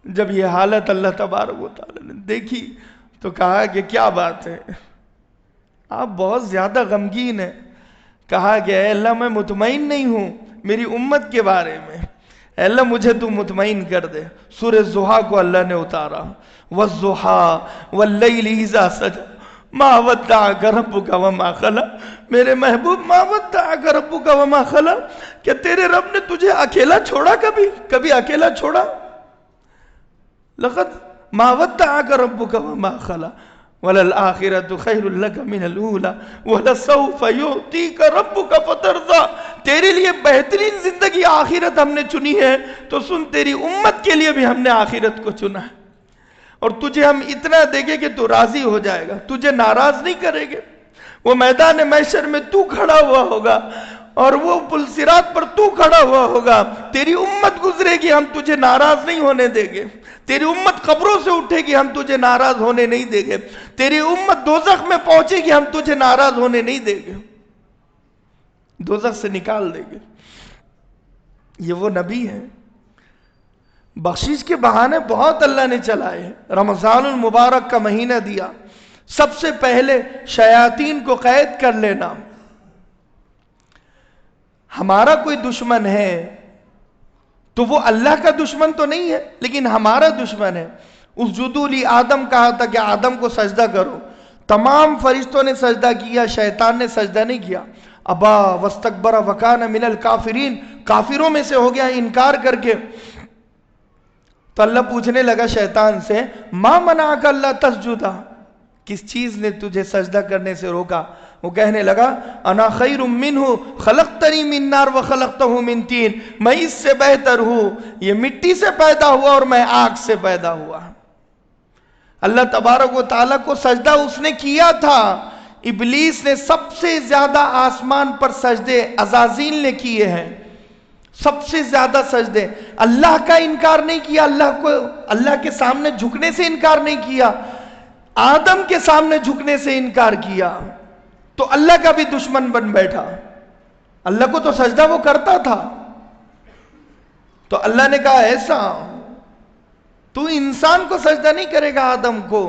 جب یہ حالت اللہ تبارک و تعالی نے دیکھی تو کہا کہ کیا بات ہے، آپ بہت زیادہ غمگین ہیں. کہا کہ اے اللہ میں مطمئن نہیں ہوں میری امت کے بارے میں، اے اللہ مجھے تو مطمئن کر دے. سورہ ضحیٰ کو اللہ نے اتارا، وَالضُّحَىٰ وَاللَّيْلِ إِذَا سَجَىٰ مَا وَدَّعَكَ رَبُّكَ وَمَا قَلَىٰ. میرے محبوب مَا وَدَّعَكَ رَبُّكَ وَمَا قَلَىٰ، کہ تیرے رب نے تجھے اکیلا چھوڑا؟ کبھی اکیلا چھوڑا؟ لقد مَا وَدَّعَكَ رَبُّكَ وَمَا قَلَىٰ وَلَلْآخِرَةُ خَيْرٌ لَكَ مِنَ الْأُولَىٰ وَلَسَوْفَ يُعْطِيكَ رَبُّكَ فَتَرْضَىٰ. تیرے لیے بہترین زندگی آخرت ہم نے چنی ہے، تو سن تیری امت کے لیے بھی ہم نے آخرت کو چنا ہے، اور تجھے ہم اتنا دیں گے کہ تو راضی ہو جائے گا، تجھے ناراض نہیں کرے گے. وہ میدان محشر میں تو کھڑا ہوا ہوگا اور وہ پل صراط پر تو کھڑا ہوا ہوگا، تیری امت گزرے گی، ہم تجھے ناراض نہیں ہونے دیں گے. تیری امت قبروں سے اٹھے گی، ہم تجھے ناراض ہونے نہیں دیں گے. تیری امت دوزخ میں پہنچے گی، ہم تجھے ناراض ہونے نہیں دیں گے، دوزخ سے نکال دیں گے. یہ وہ نبی ہیں. بخشش کے بہانے بہت اللہ نے چلائے ہیں. رمضان المبارک کا مہینہ دیا، سب سے پہلے شیاطین کو قید کر لینا. ہمارا کوئی دشمن ہے تو وہ اللہ کا دشمن تو نہیں ہے، لیکن ہمارا دشمن ہے. اسجدوا لی آدم کہا تھا کہ آدم کو سجدہ کرو، تمام فرشتوں نے سجدہ کیا، شیطان نے سجدہ نہیں کیا. ابا واستکبر وکان من الکافرین، کافروں میں سے ہو گیا انکار کر کے. تو اللہ پوچھنے لگا شیطان سے، ما منعک اللہ تسجدا، کس چیز نے تجھے سجدہ کرنے سے روکا؟ وہ کہنے لگا انا خیر منہ خلقتنی من نار وخلقتہ من طین، میں اس سے بہتر ہوں، یہ مٹی سے پیدا ہوا اور میں آگ سے پیدا ہوا. اللہ تبارک و تعالیٰ کو سجدہ اس نے کیا تھا. ابلیس نے سب سے زیادہ آسمان پر سجدے عزازیل نے کیے ہیں، سب سے زیادہ سجدے. اللہ کا انکار نہیں کیا، اللہ کے سامنے جھکنے سے انکار نہیں کیا، آدم کے سامنے جھکنے سے انکار کیا، تو اللہ کا بھی دشمن بن بیٹھا. اللہ کو تو سجدہ وہ کرتا تھا. تو اللہ نے کہا ایسا تو انسان کو سجدہ نہیں کرے گا آدم کو.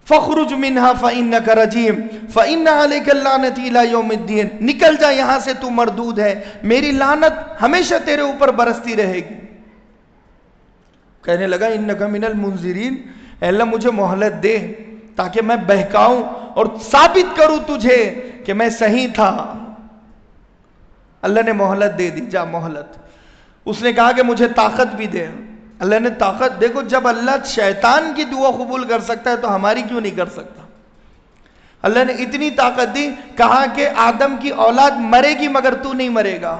فَخْرُجْ مِنْهَا فَإِنَّكَ رَجِيمٌ فَإِنَّ عَلَيْكَ اللَّعْنَةَ إِلَىٰ يَوْمِ الدِّينِ، نکل جا یہاں سے، تو مردود ہے، میری لعنت ہمیشہ تیرے اوپر برستی رہے گی. کہنے لگا اِنَّكَ مِنَ الْمُنذِرِينَ، اے اللہ مجھے مہلت دے تاکہ میں بہکاؤں اور ثابت کروں تجھے کہ میں صحیح تھا. اللہ نے مہلت دے دی، جا مہلت. اس نے کہا کہ مجھے طاقت بھی دے. اللہ نے طاقت، دیکھو جب اللہ شیطان کی دعا قبول کر سکتا ہے تو ہماری کیوں نہیں کر سکتا؟ اللہ نے اتنی طاقت دی، کہا کہ آدم کی اولاد مرے گی مگر تو نہیں مرے گا،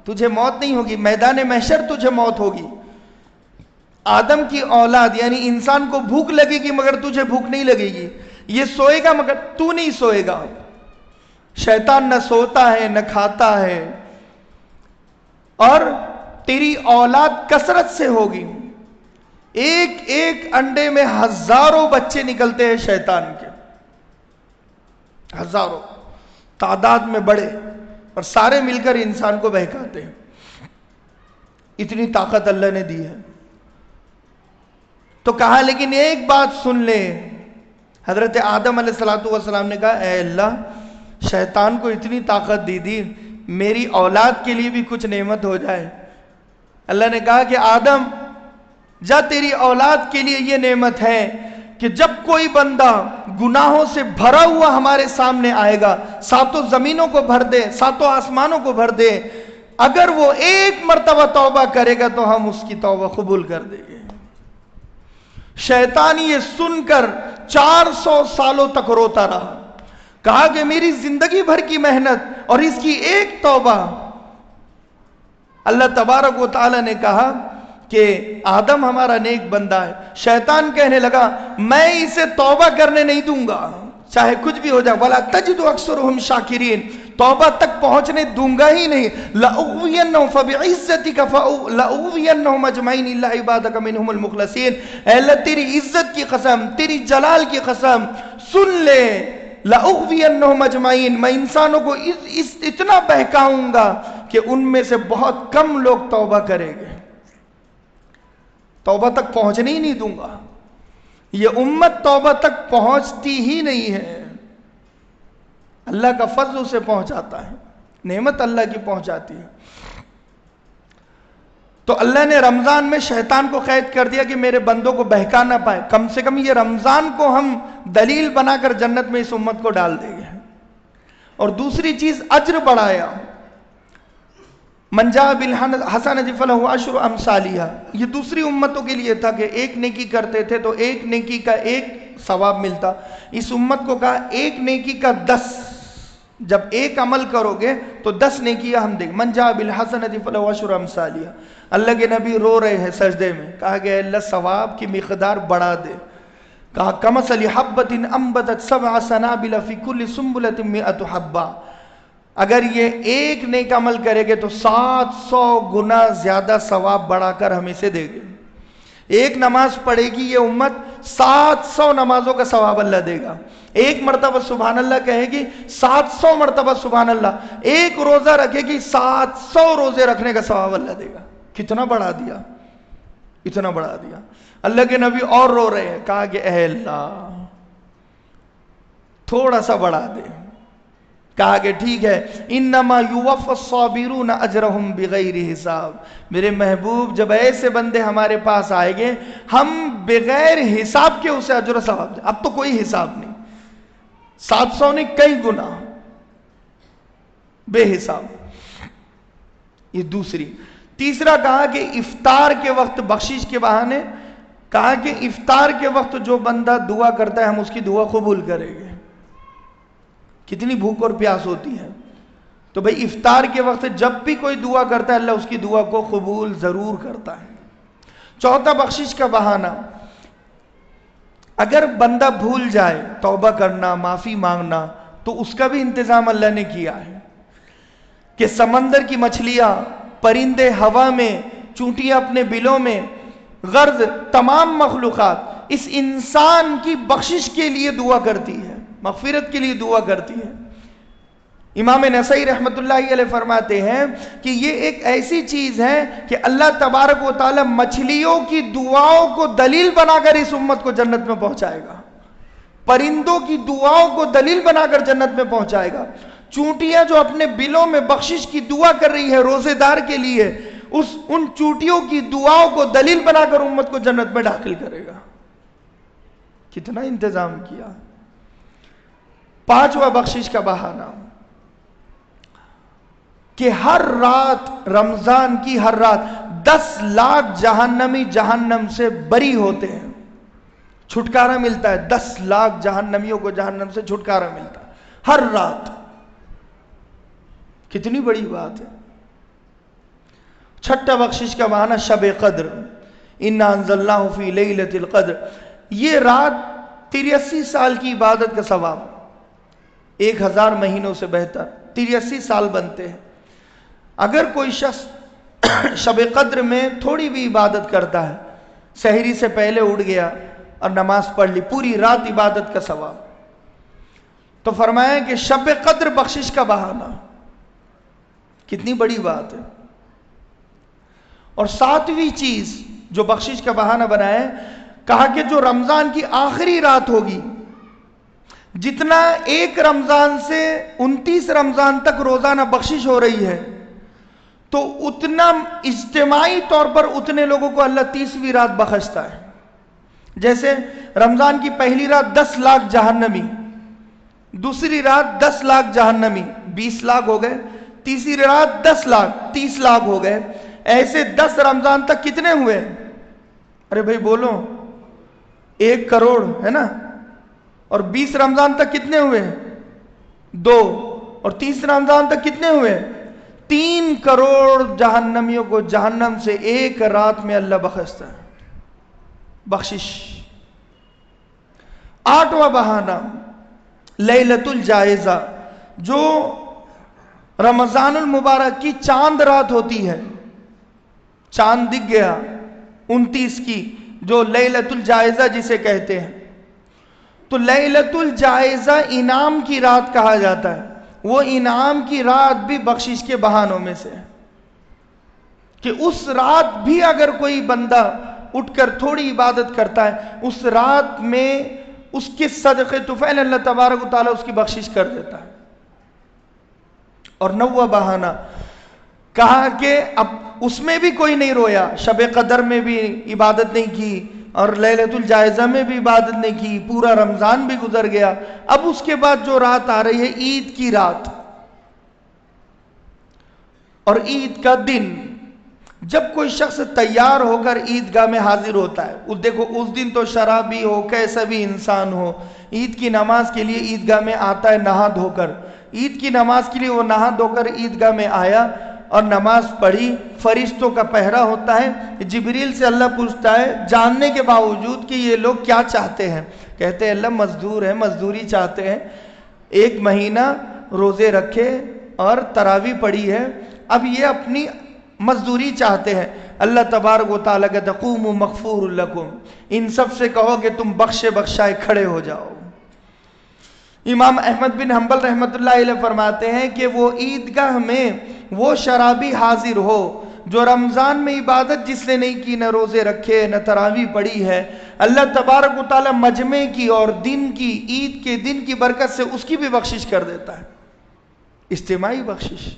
تجھے موت نہیں ہوگی، میدان محشر تجھے موت ہوگی. آدم کی اولاد یعنی انسان کو بھوک لگے گی مگر تجھے بھوک نہیں لگے گی، یہ سوئے گا مگر تو نہیں سوئے گا. شیطان نہ سوتا ہے نہ کھاتا ہے، اور تیری اولاد کثرت سے ہوگی. ایک ایک انڈے میں ہزاروں بچے نکلتے ہیں شیطان کے، ہزاروں تعداد میں بڑے، اور سارے مل کر انسان کو بہکاتے ہیں. اتنی طاقت اللہ نے دی ہے. تو کہا لیکن ایک بات سن لے. حضرت آدم علیہ السلام نے کہا اے اللہ شیطان کو اتنی طاقت دی، میری اولاد کے لیے بھی کچھ نعمت ہو جائے. اللہ نے کہا کہ آدم جا، تیری اولاد کے لیے یہ نعمت ہے کہ جب کوئی بندہ گناہوں سے بھرا ہوا ہمارے سامنے آئے گا، ساتوں زمینوں کو بھر دے، ساتوں آسمانوں کو بھر دے، اگر وہ ایک مرتبہ توبہ کرے گا تو ہم اس کی توبہ قبول کر دیں گے. شیطان یہ سن کر 400 سالوں تک روتا رہا. کہا کہ میری زندگی بھر کی محنت اور اس کی ایک توبہ. اللہ تبارک و تعالی نے کہا کہ آدم ہمارا نیک بندہ ہے. شیطان کہنے لگا میں اسے توبہ کرنے نہیں دوں گا چاہے کچھ بھی ہو جائے. وَلَا تَجِدُ أَكْثَرَهُمْ شَاكِرِينَ، توبہ تک پہنچنے دوں گا ہی نہیں. لَأُغْوِيَنَّهُمْ فَبِعِزَّتِكَ لَأُغْوِيَنَّهُمْ أَجْمَعِينَ إِلَّا عِبَادَكَ مِنْهُمُ الْمُخْلَصِينَ. اے اللہ تیری عزت کی قسم، تیری جلال کی قسم، سن لے، لَأُغْوِيَنَّهُمْ أَجْمَعِينَ، میں انسانوں کو اتنا بہکاؤں گا کہ ان میں سے بہت کم لوگ توبہ کریں گے. توبہ تک پہنچنے ہی نہیں دوں گا. یہ امت توبہ تک پہنچتی ہی نہیں ہے. اللہ کا فضل اسے پہنچاتا ہے، نعمت اللہ کی پہنچاتی ہے. تو اللہ نے رمضان میں شیطان کو قید کر دیا کہ میرے بندوں کو بہکا نہ پائے. کم سے کم یہ رمضان کو ہم دلیل بنا کر جنت میں اس امت کو ڈال دیں گے. اور دوسری چیز اجر بڑھایا. من جاء بالحسنۃ فلہ عشر امثالھا. یہ دوسری امتوں کے لیے تھا کہ ایک نیکی کرتے تھے تو ایک نیکی کا ایک ثواب ملتا. اس امت کو کہا ایک نیکی کا 10. جب ایک عمل کرو گے تو 10 نیکیاں ہم دیں گے. من جاء بالحسنۃ فلہ عشر امثالھا. اللہ کے نبی رو رہے ہیں سجدے میں. کہا کہ اللہ ثواب کی مقدار بڑھا دے. کہا کمثل حبۃ انبتت 7 سنابل فی کل سنبلۃ 100 حبہ. اگر یہ ایک نیک عمل کرے گے تو 700 گنا زیادہ ثواب بڑھا کر ہم اسے دے گے. ایک نماز پڑھے گی یہ امت 700 نمازوں کا ثواب اللہ دے گا. ایک مرتبہ سبحان اللہ کہے گی 700 مرتبہ سبحان اللہ. ایک روزہ رکھے گی 700 روزے رکھنے کا ثواب اللہ دے گا. کتنا بڑھا دیا، اتنا بڑھا دیا. اللہ کے نبی اور رو رہے ہیں. کہا کہ اے اللہ تھوڑا سا بڑھا دے. کہا کہ ٹھیک ہے. انما یوفی الصابرون اجرہم بغیر حساب. میرے محبوب جب ایسے بندے ہمارے پاس آئیں گے ہم بغیر حساب کے اسے اجر و ثواب دیں. اب تو کوئی حساب نہیں. 700 نے کئی گنا بے حساب. یہ دوسری. تیسرا کہا کہ افطار کے وقت بخشش کے بہانے. کہا کہ افطار کے وقت جو بندہ دعا کرتا ہے ہم اس کی دعا قبول کریں گے. کتنی بھوک اور پیاس ہوتی ہے. تو بھئی افطار کے وقت جب بھی کوئی دعا کرتا ہے اللہ اس کی دعا کو قبول ضرور کرتا ہے. چوتھا بخشش کا بہانہ. اگر بندہ بھول جائے توبہ کرنا معافی مانگنا تو اس کا بھی انتظام اللہ نے کیا ہے کہ سمندر کی مچھلیاں، پرندے ہوا میں، چونٹیاں اپنے بلوں میں، غرض تمام مخلوقات اس انسان کی بخشش کے لیے دعا کرتی ہے، مغفرت کے لیے دعا کرتی ہے. امام نسائی رحمت اللہ علیہ فرماتے ہیں کہ یہ ایک ایسی چیز ہے کہ اللہ تبارک و تعالی مچھلیوں کی دعاؤں کو دلیل بنا کر اس امت کو جنت میں پہنچائے گا. پرندوں کی دعاؤں کو دلیل بنا کر جنت میں پہنچائے گا. چونٹیاں جو اپنے بلوں میں بخشش کی دعا کر رہی ہے روزے دار کے لیے، ان چونٹیوں کی دعاؤں کو دلیل بنا کر امت کو جنت میں داخل کرے گا. کتنا انتظام کیا. پانچواں بخشش کا بہانہ کہ ہر رات، رمضان کی ہر رات 10 لاکھ جہنمی جہنم سے بری ہوتے ہیں، چھٹکارا ملتا ہے. 10 لاکھ جہنمیوں کو جہنم سے چھٹکارا ملتا ہے ہر رات. کتنی بڑی بات ہے. چھٹا بخشش کا بہانہ شب قدر. انا انزلناہ فی لیلۃ القدر. یہ رات 83 سال کی عبادت کا ثواب. 1000 مہینوں سے بہتر. 83 سال بنتے ہیں. اگر کوئی شخص شب قدر میں تھوڑی بھی عبادت کرتا ہے، سحری سے پہلے اٹھ گیا اور نماز پڑھ لی، پوری رات عبادت کا ثواب. تو فرمایا کہ شب قدر بخشش کا بہانہ. کتنی بڑی بات ہے. اور 7ویں چیز جو بخشش کا بہانہ بنائے، کہا کہ جو رمضان کی آخری رات ہوگی، جتنا ایک رمضان سے 29 رمضان تک روزانہ بخشش ہو رہی ہے تو اتنا اجتماعی طور پر اتنے لوگوں کو اللہ 30ویں رات بخشتا ہے. جیسے رمضان کی پہلی رات 10 لاکھ جہنمی، دوسری رات 10 لاکھ جہنمی، 20 لاکھ ہو گئے. تیسری رات 10 لاکھ، 30 لاکھ ہو گئے. ایسے 10 رمضان تک کتنے ہوئے؟ ارے بھائی بولو. 1 کروڑ ہے نا. اور 20 رمضان تک کتنے ہوئے؟ 2. اور 30 رمضان تک کتنے ہوئے؟ 3 کروڑ جہنمیوں کو جہنم سے ایک رات میں اللہ بخشتا ہے. بخشش. 8واں بہانہ لیلۃ الجائزہ. جو رمضان المبارک کی چاند رات ہوتی ہے، چاند دکھ گیا 29 کی، جو لیلۃ الجائزہ جسے کہتے ہیں. تو لیلۃ الجائزہ انعام کی رات کہا جاتا ہے. وہ انعام کی رات بھی بخشش کے بہانوں میں سے ہے کہ اس رات بھی اگر کوئی بندہ اٹھ کر تھوڑی عبادت کرتا ہے، اس رات میں اس کے صدقے طفیل اللہ تبارک و تعالیٰ اس کی بخشش کر دیتا ہے۔ اور نوہ بہانہ کہا کہ اب اس میں بھی کوئی نہیں رویا، شب قدر میں بھی عبادت نہیں کی اور لیلۃ الجائزہ میں بھی عبادت نہیں کی، پورا رمضان بھی گزر گیا، اب اس کے بعد جو رات آ رہی ہے عید کی رات اور عید کا دن، جب کوئی شخص تیار ہو کر عیدگاہ میں حاضر ہوتا ہے، دیکھو اس دن تو شرابی ہو کیسا بھی انسان ہو، عید کی نماز کے لیے عیدگاہ میں آتا ہے نہا دھو کر، عید کی نماز کے لیے وہ نہا دھو کر عیدگاہ میں آیا اور نماز پڑھی، فرشتوں کا پہرا ہوتا ہے، جبریل سے اللہ پوچھتا ہے جاننے کے باوجود کہ یہ لوگ کیا چاہتے ہیں، کہتے ہیں اللہ مزدور ہیں، مزدوری چاہتے ہیں، 1 مہینہ روزے رکھے اور تراویح پڑھی ہے، اب یہ اپنی مزدوری چاہتے ہیں۔ اللہ تبارک و تعالیٰ کہ تقوم مغفور لکم، ان سب سے کہو کہ تم بخشے بخشائے کھڑے ہو جاؤ۔ امام احمد بن حنبل رحمۃ اللہ علیہ فرماتے ہیں کہ وہ عیدگاہ میں وہ شرابی حاضر ہو جو رمضان میں عبادت جس نے نہیں کی، نہ روزے رکھے نہ تراویح پڑھی ہے، اللہ تبارک و تعالیٰ مجمع کی اور دن کی، عید کے دن کی برکت سے اس کی بھی بخشش کر دیتا ہے، اجتماعی بخشش۔